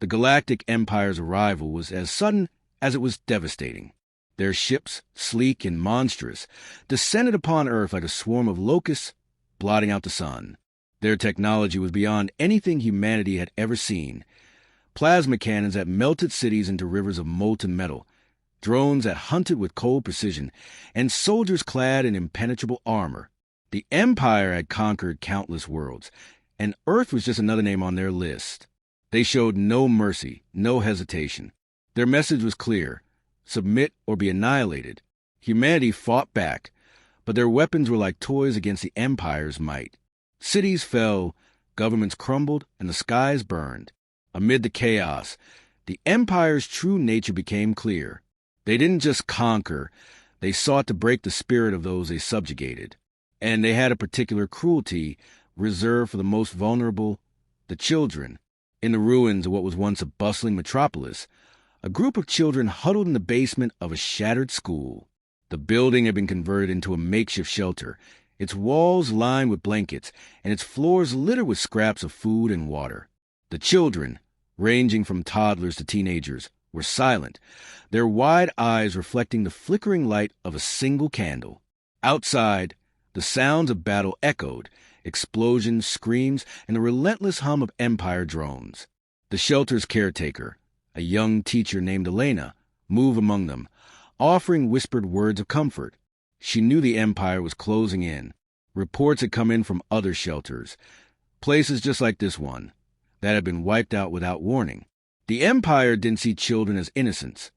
The Galactic Empire's arrival was as sudden as it was devastating. Their ships, sleek and monstrous, descended upon Earth like a swarm of locusts, blotting out the sun. Their technology was beyond anything humanity had ever seen. Plasma cannons that melted cities into rivers of molten metal, drones that hunted with cold precision, and soldiers clad in impenetrable armor. The Empire had conquered countless worlds, and Earth was just another name on their list. They showed no mercy, no hesitation. Their message was clear: submit or be annihilated. Humanity fought back, but their weapons were like toys against the Empire's might. Cities fell, governments crumbled, and the skies burned. Amid the chaos, the Empire's true nature became clear. They didn't just conquer, they sought to break the spirit of those they subjugated. And they had a particular cruelty reserved for the most vulnerable, the children. In the ruins of what was once a bustling metropolis, a group of children huddled in the basement of a shattered school. The building had been converted into a makeshift shelter, its walls lined with blankets, and its floors littered with scraps of food and water. The children, ranging from toddlers to teenagers, were silent, their wide eyes reflecting the flickering light of a single candle. Outside, the sounds of battle echoed, explosions, screams, and the relentless hum of Empire drones. The shelter's caretaker, a young teacher named Elena, moved among them, offering whispered words of comfort. She knew the Empire was closing in. Reports had come in from other shelters, places just like this one, that had been wiped out without warning. The Empire didn't see children as innocents.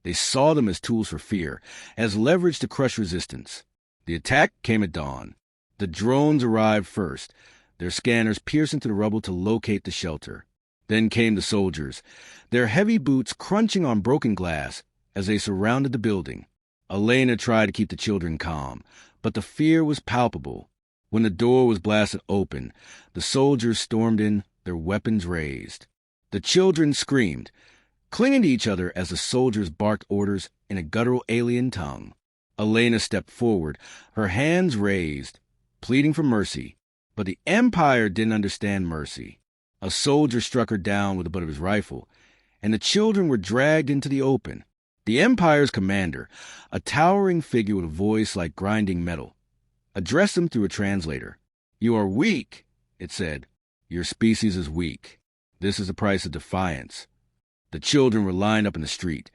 They saw them as tools for fear, as leverage to crush resistance. The attack came at dawn. The drones arrived first, their scanners pierced into the rubble to locate the shelter. Then came the soldiers, their heavy boots crunching on broken glass as they surrounded the building. Elena tried to keep the children calm, but the fear was palpable. When the door was blasted open, the soldiers stormed in, their weapons raised. The children screamed, clinging to each other as the soldiers barked orders in a guttural alien tongue. Elena stepped forward, her hands raised, pleading for mercy. But the Empire didn't understand mercy. A soldier struck her down with the butt of his rifle, and the children were dragged into the open. The Empire's commander, a towering figure with a voice like grinding metal, addressed them through a translator. "You are weak," it said. "Your species is weak. This is the price of defiance." The children were lined up in the street,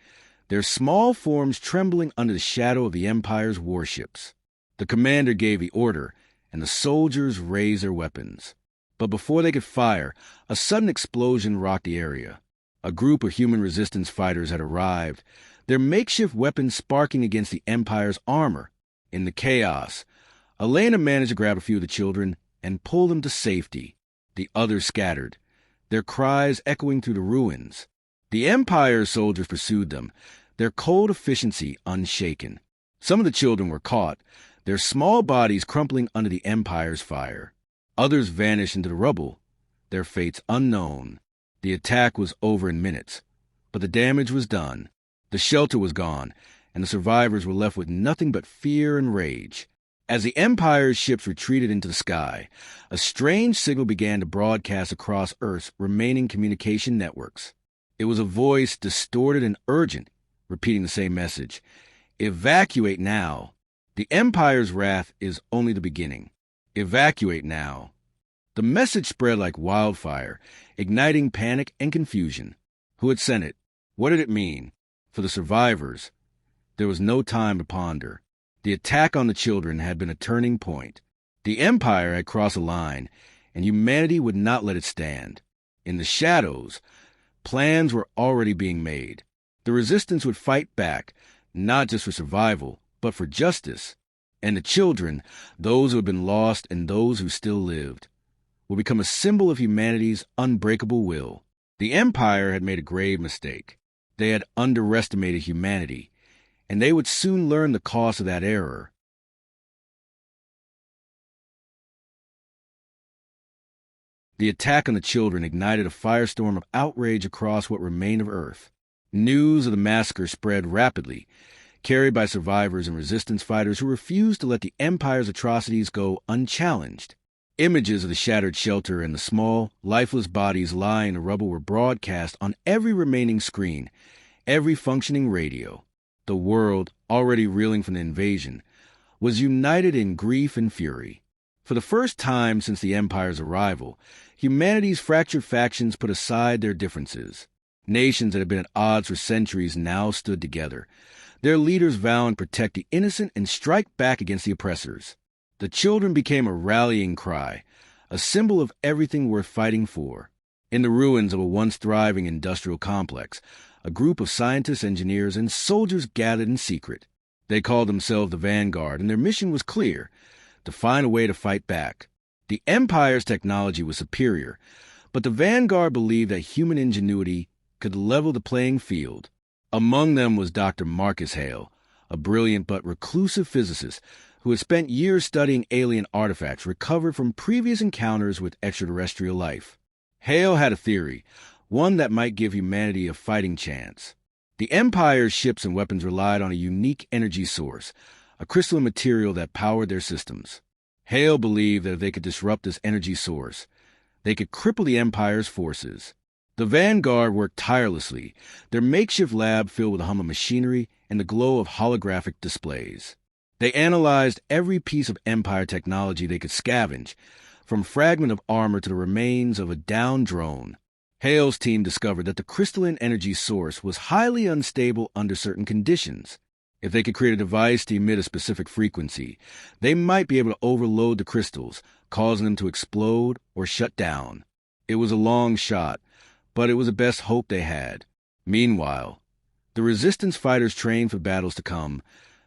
their small forms trembling under the shadow of the Empire's warships. The commander gave the order, and the soldiers raised their weapons. But before they could fire, a sudden explosion rocked the area. A group of human resistance fighters had arrived, their makeshift weapons sparking against the Empire's armor. In the chaos, Elena managed to grab a few of the children and pull them to safety. The others scattered, their cries echoing through the ruins. The Empire's soldiers pursued them, their cold efficiency unshaken. Some of the children were caught, their small bodies crumpling under the Empire's fire. Others vanished into the rubble, their fates unknown. The attack was over in minutes, but the damage was done. The shelter was gone, and the survivors were left with nothing but fear and rage. As the Empire's ships retreated into the sky, a strange signal began to broadcast across Earth's remaining communication networks. It was a voice distorted and urgent, repeating the same message. "Evacuate now. The Empire's wrath is only the beginning. Evacuate now." The message spread like wildfire, igniting panic and confusion. Who had sent it? What did it mean? For the survivors, there was no time to ponder. The attack on the children had been a turning point. The Empire had crossed a line, and humanity would not let it stand. In the shadows, plans were already being made. The resistance would fight back, not just for survival, but for justice. And the children, those who had been lost and those who still lived, would become a symbol of humanity's unbreakable will. The Empire had made a grave mistake. They had underestimated humanity, and they would soon learn the cost of that error. The attack on the children ignited a firestorm of outrage across what remained of Earth. News of the massacre spread rapidly, carried by survivors and resistance fighters who refused to let the Empire's atrocities go unchallenged. Images of the shattered shelter and the small, lifeless bodies lying in the rubble were broadcast on every remaining screen, every functioning radio. The world, already reeling from the invasion, was united in grief and fury. For the first time since the Empire's arrival, humanity's fractured factions put aside their differences. Nations that had been at odds for centuries now stood together, their leaders vowing to protect the innocent and strike back against the oppressors. The children became a rallying cry, a symbol of everything worth fighting for. In the ruins of a once thriving industrial complex, a group of scientists, engineers, and soldiers gathered in secret. They called themselves the Vanguard, and their mission was clear: to find a way to fight back. The Empire's technology was superior, but the Vanguard believed that human ingenuity could level the playing field. Among them was Dr. Marcus Hale, a brilliant but reclusive physicist who had spent years studying alien artifacts recovered from previous encounters with extraterrestrial life. Hale had a theory, one that might give humanity a fighting chance. The Empire's ships and weapons relied on a unique energy source, a crystalline material that powered their systems. Hale believed that if they could disrupt this energy source, they could cripple the Empire's forces. The Vanguard worked tirelessly, their makeshift lab filled with a hum of machinery and the glow of holographic displays. They analyzed every piece of Empire technology they could scavenge, from fragment of armor to the remains of a downed drone. Hale's team discovered that the crystalline energy source was highly unstable under certain conditions. If they could create a device to emit a specific frequency, they might be able to overload the crystals, causing them to explode or shut down. It was a long shot, but it was the best hope they had. Meanwhile, the Resistance fighters trained for battles to come,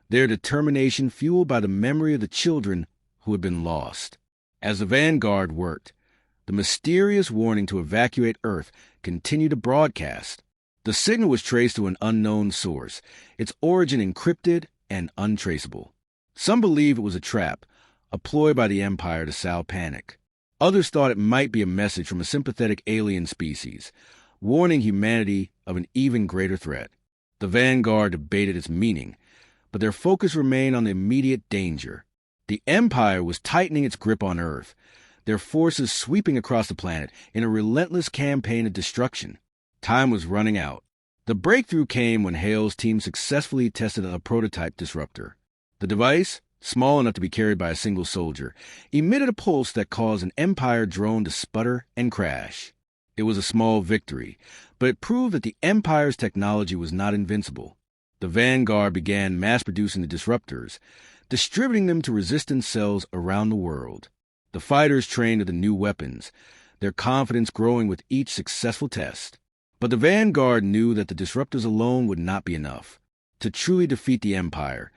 their determination fueled by the memory of the children who had been lost. As the Vanguard worked, the mysterious warning to evacuate Earth continued to broadcast. The signal was traced to an unknown source, its origin encrypted and untraceable. Some believed it was a trap, a ploy by the Empire to sow panic. Others thought it might be a message from a sympathetic alien species, warning humanity of an even greater threat. The Vanguard debated its meaning, but their focus remained on the immediate danger. The Empire was tightening its grip on Earth, their forces sweeping across the planet in a relentless campaign of destruction. Time was running out. The breakthrough came when Hale's team successfully tested a prototype disruptor. The device, small enough to be carried by a single soldier, emitted a pulse that caused an Empire drone to sputter and crash. It was a small victory, but it proved that the Empire's technology was not invincible. The Vanguard began mass-producing the disruptors, distributing them to resistance cells around the world. The fighters trained with the new weapons, their confidence growing with each successful test. But the Vanguard knew that the disruptors alone would not be enough. To truly defeat the Empire,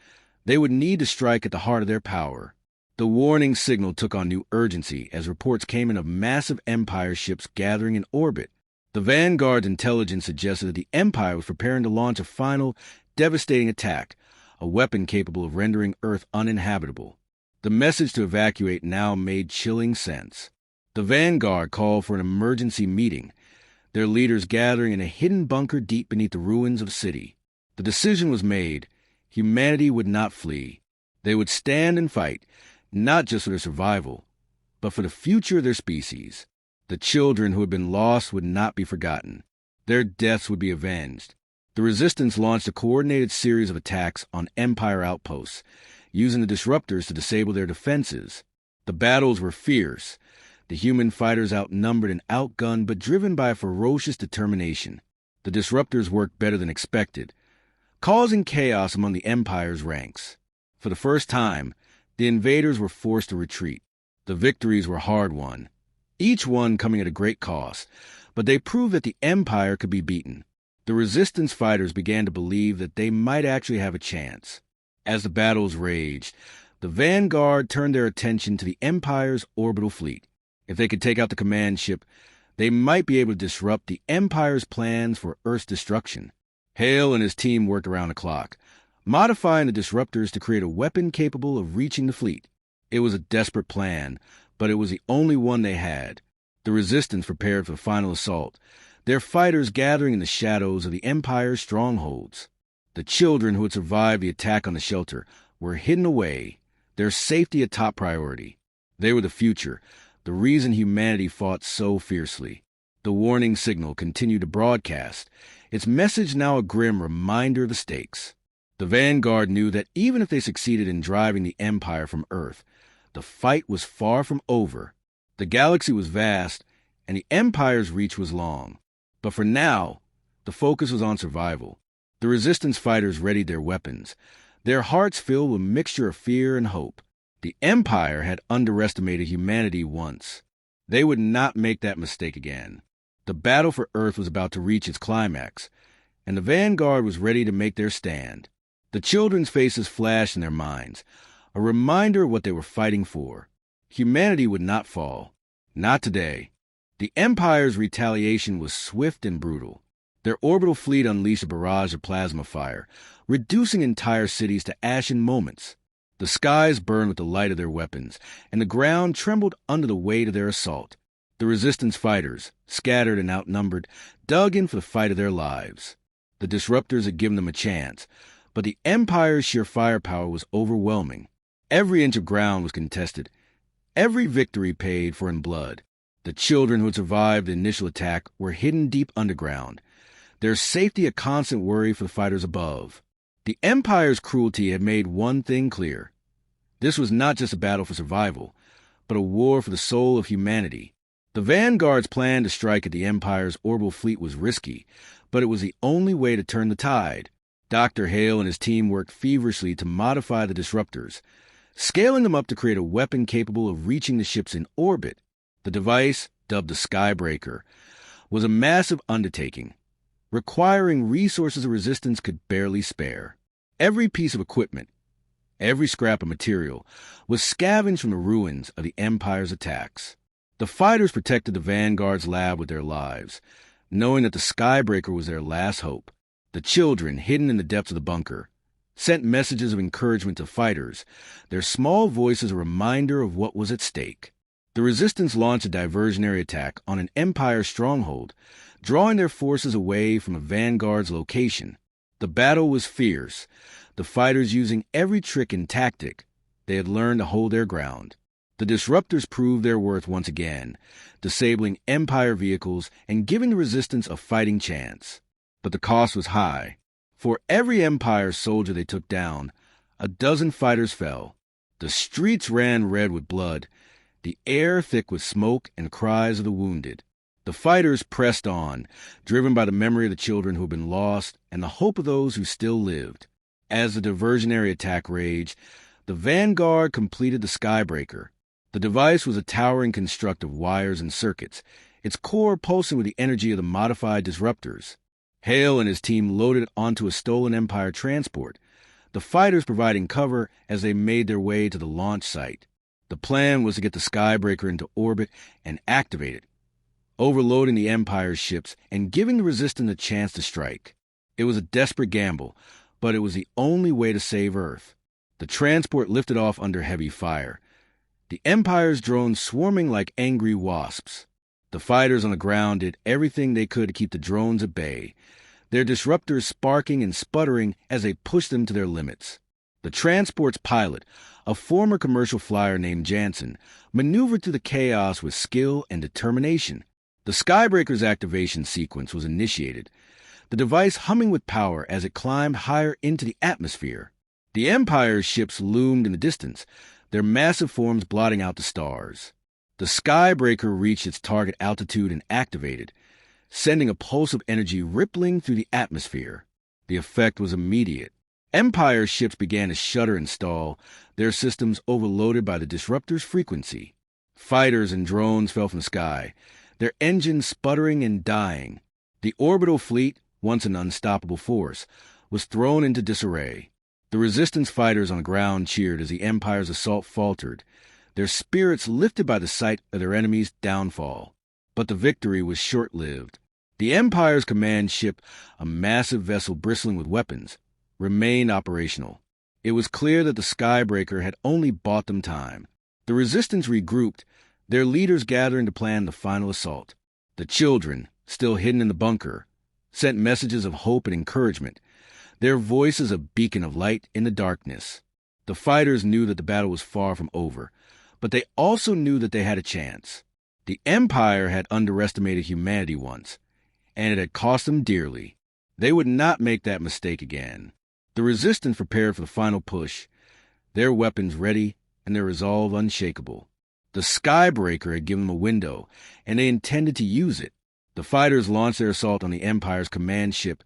they would need to strike at the heart of their power. The warning signal took on new urgency as reports came in of massive Empire ships gathering in orbit. The Vanguard's intelligence suggested that the Empire was preparing to launch a final, devastating attack, a weapon capable of rendering Earth uninhabitable. The message to evacuate now made chilling sense. The Vanguard called for an emergency meeting, their leaders gathering in a hidden bunker deep beneath the ruins of the city. The decision was made. Humanity would not flee. They would stand and fight, not just for their survival, but for the future of their species. The children who had been lost would not be forgotten. Their deaths would be avenged. The Resistance launched a coordinated series of attacks on Empire outposts, using the disruptors to disable their defenses. The battles were fierce, the human fighters outnumbered and outgunned but driven by a ferocious determination. The disruptors worked better than expected, causing chaos among the Empire's ranks. For the first time, the invaders were forced to retreat. The victories were hard-won, each one coming at a great cost, but they proved that the Empire could be beaten. The Resistance fighters began to believe that they might actually have a chance. As the battles raged, the Vanguard turned their attention to the Empire's orbital fleet. If they could take out the command ship, they might be able to disrupt the Empire's plans for Earth's destruction. Hale and his team worked around the clock, modifying the disruptors to create a weapon capable of reaching the fleet. It was a desperate plan, but it was the only one they had. The Resistance prepared for the final assault, their fighters gathering in the shadows of the Empire's strongholds. The children who had survived the attack on the shelter were hidden away, their safety a top priority. They were the future, the reason humanity fought so fiercely. The warning signal continued to broadcast, its message now a grim reminder of the stakes. The Vanguard knew that even if they succeeded in driving the Empire from Earth, the fight was far from over. The galaxy was vast, and the Empire's reach was long. But for now, the focus was on survival. The Resistance fighters readied their weapons, their hearts filled with a mixture of fear and hope. The Empire had underestimated humanity once. They would not make that mistake again. The battle for Earth was about to reach its climax, and the Vanguard was ready to make their stand. The children's faces flashed in their minds, a reminder of what they were fighting for. Humanity would not fall. Not today. The Empire's retaliation was swift and brutal. Their orbital fleet unleashed a barrage of plasma fire, reducing entire cities to ash in moments. The skies burned with the light of their weapons, and the ground trembled under the weight of their assault. The Resistance fighters, scattered and outnumbered, dug in for the fight of their lives. The disruptors had given them a chance, but the Empire's sheer firepower was overwhelming. Every inch of ground was contested, every victory paid for in blood. The children who had survived the initial attack were hidden deep underground, their safety a constant worry for the fighters above. The Empire's cruelty had made one thing clear. This was not just a battle for survival, but a war for the soul of humanity. The Vanguard's plan to strike at the Empire's orbital fleet was risky, but it was the only way to turn the tide. Dr. Hale and his team worked feverishly to modify the disruptors, scaling them up to create a weapon capable of reaching the ships in orbit. The device, dubbed the Skybreaker, was a massive undertaking, requiring resources the Resistance could barely spare. Every piece of equipment, every scrap of material, was scavenged from the ruins of the Empire's attacks. The fighters protected the Vanguard's lab with their lives, knowing that the Skybreaker was their last hope. The children, hidden in the depths of the bunker, sent messages of encouragement to fighters, their small voices a reminder of what was at stake. The Resistance launched a diversionary attack on an Empire stronghold, drawing their forces away from the Vanguard's location. The battle was fierce, the fighters using every trick and tactic they had learned to hold their ground. The disruptors proved their worth once again, disabling Empire vehicles and giving the Resistance a fighting chance. But the cost was high. For every Empire soldier they took down, a dozen fighters fell. The streets ran red with blood, the air thick with smoke and cries of the wounded. The fighters pressed on, driven by the memory of the children who had been lost and the hope of those who still lived. As the diversionary attack raged, the Vanguard completed the Skybreaker. The device was a towering construct of wires and circuits, its core pulsing with the energy of the modified disruptors. Hale and his team loaded it onto a stolen Empire transport, the fighters providing cover as they made their way to the launch site. The plan was to get the Skybreaker into orbit and activate it, overloading the Empire's ships and giving the Resistance a chance to strike. It was a desperate gamble, but it was the only way to save Earth. The transport lifted off under heavy fire, the Empire's drones swarming like angry wasps. The fighters on the ground did everything they could to keep the drones at bay, their disruptors sparking and sputtering as they pushed them to their limits. The transport's pilot, a former commercial flyer named Jansen, maneuvered through the chaos with skill and determination. The Skybreaker's activation sequence was initiated, the device humming with power as it climbed higher into the atmosphere. The Empire's ships loomed in the distance, their massive forms blotting out the stars. The Skybreaker reached its target altitude and activated, sending a pulse of energy rippling through the atmosphere. The effect was immediate. Empire ships began to shudder and stall, their systems overloaded by the disruptor's frequency. Fighters and drones fell from the sky, their engines sputtering and dying. The orbital fleet, once an unstoppable force, was thrown into disarray. The Resistance fighters on the ground cheered as the Empire's assault faltered, their spirits lifted by the sight of their enemy's downfall. But the victory was short-lived. The Empire's command ship, a massive vessel bristling with weapons, remained operational. It was clear that the Skybreaker had only bought them time. The Resistance regrouped, their leaders gathering to plan the final assault. The children, still hidden in the bunker, sent messages of hope and encouragement, their voices a beacon of light in the darkness. The fighters knew that the battle was far from over, But they also knew that they had a chance. The Empire had underestimated humanity once, and it had cost them dearly. They would not make that mistake again. The Resistance prepared for the final push, their weapons ready and their resolve unshakable. The Skybreaker had given them a window, and they intended to use it. The fighters launched their assault on the Empire's command ship,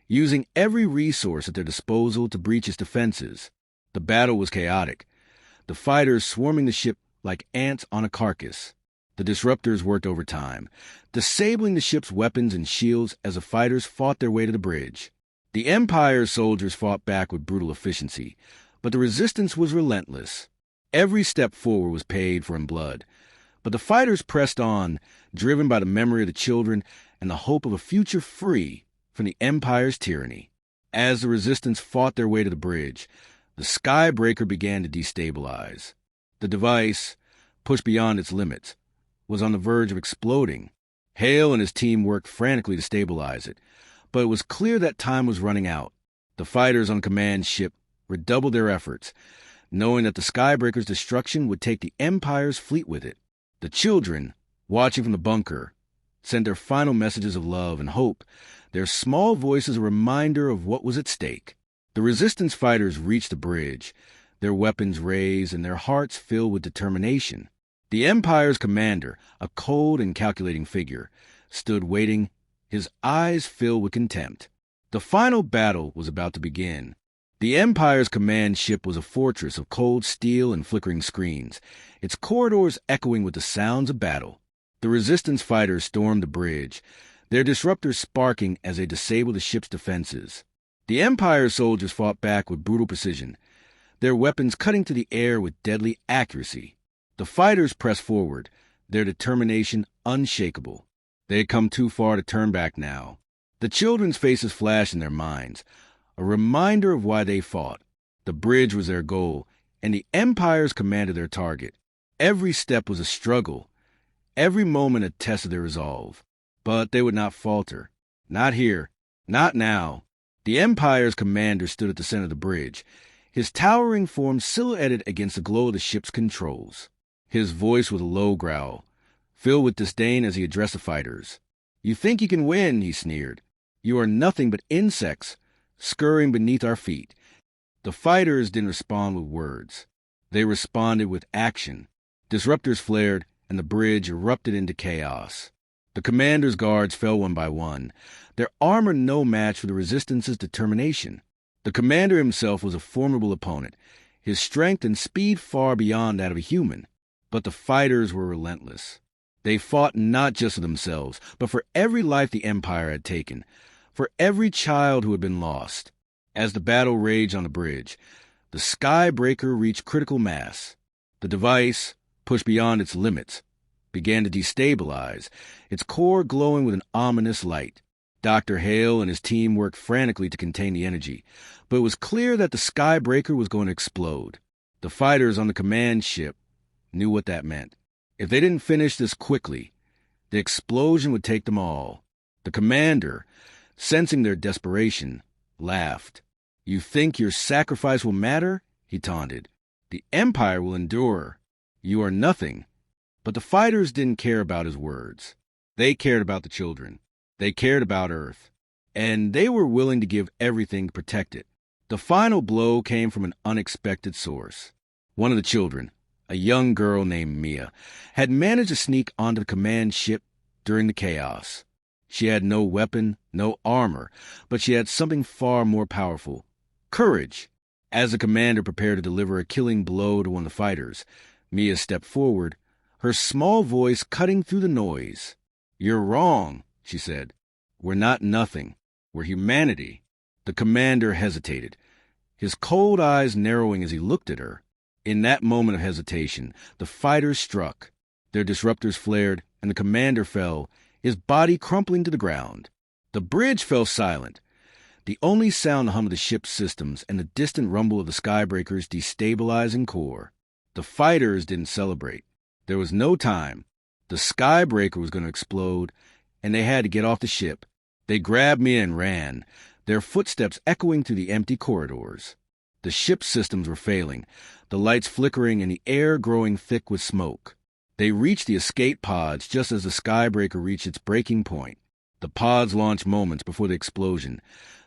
using every resource at their disposal to breach its defenses. The battle was chaotic, the fighters swarming the ship like ants on a carcass. The disruptors worked overtime, disabling the ship's weapons and shields as the fighters fought their way to the bridge. The Empire's soldiers fought back with brutal efficiency, but the Resistance was relentless. Every step forward was paid for in blood, but the fighters pressed on, driven by the memory of the children and the hope of a future free from the Empire's tyranny. As the Resistance fought their way to the bridge, the Skybreaker began to destabilize. The device, pushed beyond its limits, was on the verge of exploding. Hale and his team worked frantically to stabilize it, but it was clear that time was running out. The fighters on command ship redoubled their efforts, knowing that the Skybreaker's destruction would take the Empire's fleet with it. The children, watching from the bunker, sent their final messages of love and hope, their small voices a reminder of what was at stake. The Resistance fighters reached the bridge, their weapons raised and their hearts filled with determination. The Empire's commander, a cold and calculating figure, stood waiting, his eyes filled with contempt. The final battle was about to begin. The Empire's command ship was a fortress of cold steel and flickering screens, its corridors echoing with the sounds of battle. The Resistance fighters stormed the bridge, their disruptors sparking as they disabled the ship's defenses. The Empire's soldiers fought back with brutal precision, their weapons cutting through the air with deadly accuracy. The fighters pressed forward, their determination unshakable. They had come too far to turn back now. The children's faces flashed in their minds, a reminder of why they fought. The bridge was their goal, and the Empire's commanded their target. Every step was a struggle, every moment a test of their resolve. But they would not falter. Not here. Not now. The Empire's commander stood at the center of the bridge, his towering form silhouetted against the glow of the ship's controls. His voice was a low growl, filled with disdain as he addressed the fighters. "You think you can win," he sneered. "You are nothing but insects, scurrying beneath our feet." The fighters didn't respond with words. They responded with action. Disruptors flared, and the bridge erupted into chaos. The commander's guards fell one by one, their armor no match for the Resistance's determination. The commander himself was a formidable opponent, his strength and speed far beyond that of a human. But the fighters were relentless. They fought not just for themselves, but for every life the Empire had taken, for every child who had been lost. As the battle raged on the bridge, the Skybreaker reached critical mass. The device, pushed beyond its limits, began to destabilize, its core glowing with an ominous light. Dr. Hale and his team worked frantically to contain the energy, but it was clear that the Skybreaker was going to explode. The fighters on the command ship knew what that meant. If they didn't finish this quickly, the explosion would take them all. The commander, sensing their desperation, laughed. "You think your sacrifice will matter?" he taunted. "The Empire will endure. You are nothing." But the fighters didn't care about his words. They cared about the children. They cared about Earth. And they were willing to give everything to protect it. The final blow came from an unexpected source. One of the children, a young girl named Mia, had managed to sneak onto the command ship during the chaos. She had no weapon, no armor, but she had something far more powerful: courage. As the commander prepared to deliver a killing blow to one of the fighters, Mia stepped forward, her small voice cutting through the noise. "You're wrong," she said. "We're not nothing. We're humanity." The commander hesitated, his cold eyes narrowing as he looked at her. In that moment of hesitation, the fighters struck. Their disruptors flared, and the commander fell, his body crumpling to the ground. The bridge fell silent. The only sound the hum of the ship's systems and the distant rumble of the Skybreaker's destabilizing core. The fighters didn't celebrate. There was no time. The Skybreaker was going to explode, and they had to get off the ship. They grabbed Mia and ran, their footsteps echoing through the empty corridors. The The ship's systems were failing, the lights flickering and the air growing thick with smoke. They reached the escape pods just as the Skybreaker reached its breaking point. The pods launched moments before the explosion,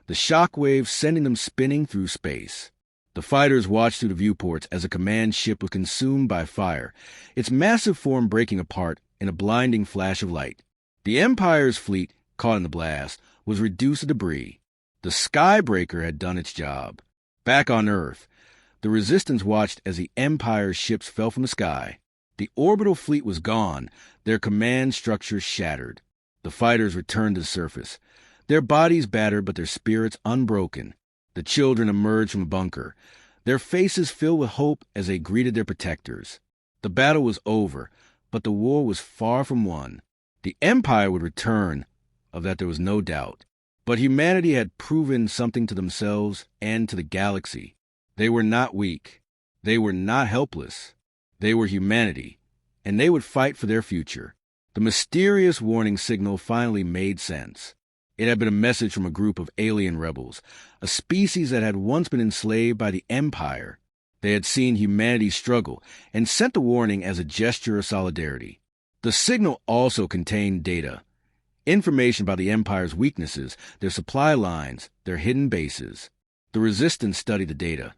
the shock waves sending them spinning through space. The fighters watched through the viewports as a command ship was consumed by fire, its massive form breaking apart in a blinding flash of light. The Empire's fleet, caught in the blast, was reduced to debris. The Skybreaker had done its job. Back on Earth, the Resistance watched as the Empire's ships fell from the sky. The orbital fleet was gone, their command structures shattered. The fighters returned to the surface, their bodies battered but their spirits unbroken. The children emerged from a bunker, their faces filled with hope as they greeted their protectors. The battle was over, but the war was far from won. The Empire would return, of that there was no doubt. But humanity had proven something to themselves and to the galaxy. They were not weak. They were not helpless. They were humanity, and they would fight for their future. The mysterious warning signal finally made sense. It had been a message from a group of alien rebels, a species that had once been enslaved by the Empire. They had seen humanity struggle and sent the warning as a gesture of solidarity. The signal also contained data, information about the Empire's weaknesses, their supply lines, their hidden bases. The Resistance studied the data,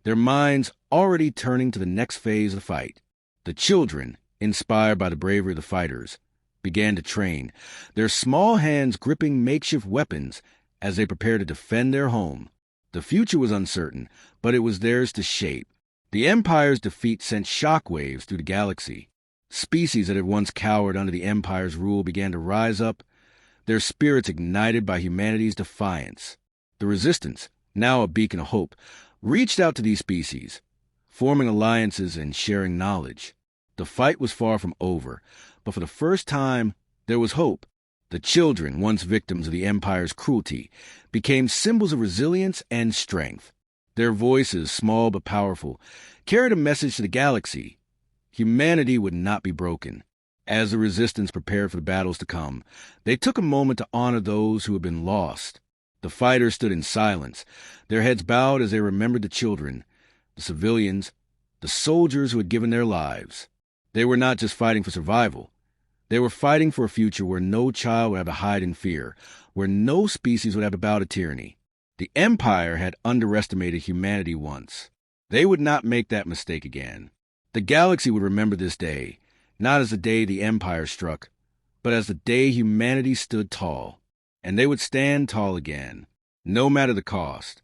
their minds already turning to the next phase of the fight. The children, inspired by the bravery of the fighters, began to train, their small hands gripping makeshift weapons as they prepared to defend their home. The future was uncertain, but it was theirs to shape. The Empire's defeat sent shockwaves through the galaxy. Species that had once cowered under the Empire's rule began to rise up, their spirits ignited by humanity's defiance. The Resistance, now a beacon of hope, reached out to these species, forming alliances and sharing knowledge. The fight was far from over, but for the first time, there was hope. The children, once victims of the Empire's cruelty, became symbols of resilience and strength. Their voices, small but powerful, carried a message to the galaxy. Humanity would not be broken. As the Resistance prepared for the battles to come, they took a moment to honor those who had been lost. The fighters stood in silence, their heads bowed as they remembered the children, the civilians, the soldiers who had given their lives. They were not just fighting for survival. They were fighting for a future where no child would have to hide in fear, where no species would have to bow to tyranny. The Empire had underestimated humanity once. They would not make that mistake again. The galaxy would remember this day, not as the day the Empire struck, but as the day humanity stood tall. And they would stand tall again, no matter the cost.